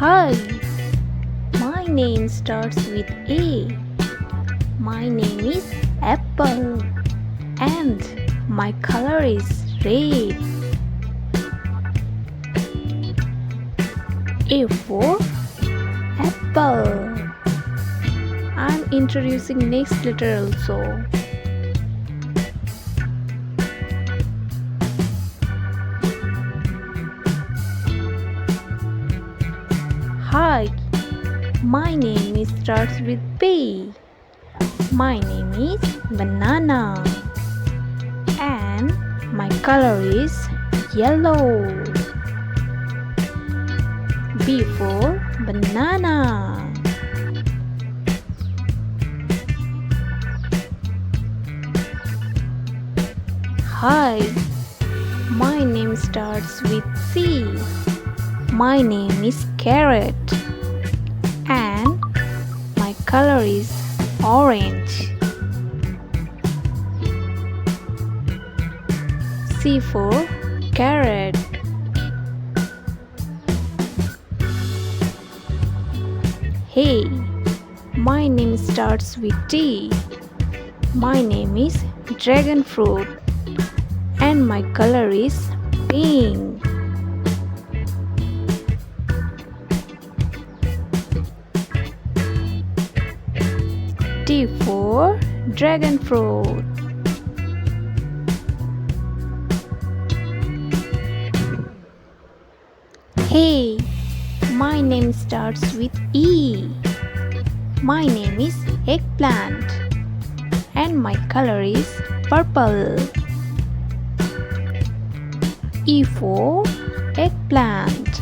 Hi, my name starts with A. My name is Apple and my color is red. A for apple. I'm introducing next letter also. Hi, my name is starts with B. My name is banana and my color is yellow. B for banana. Hi, my name starts with C. My name is carrot and my color is orange. C for carrot. Hey, my name starts with T. My name is dragon fruit and my color is pink. T for dragon fruit. Hey, my name starts with E. My name is eggplant and my color is purple. E for eggplant.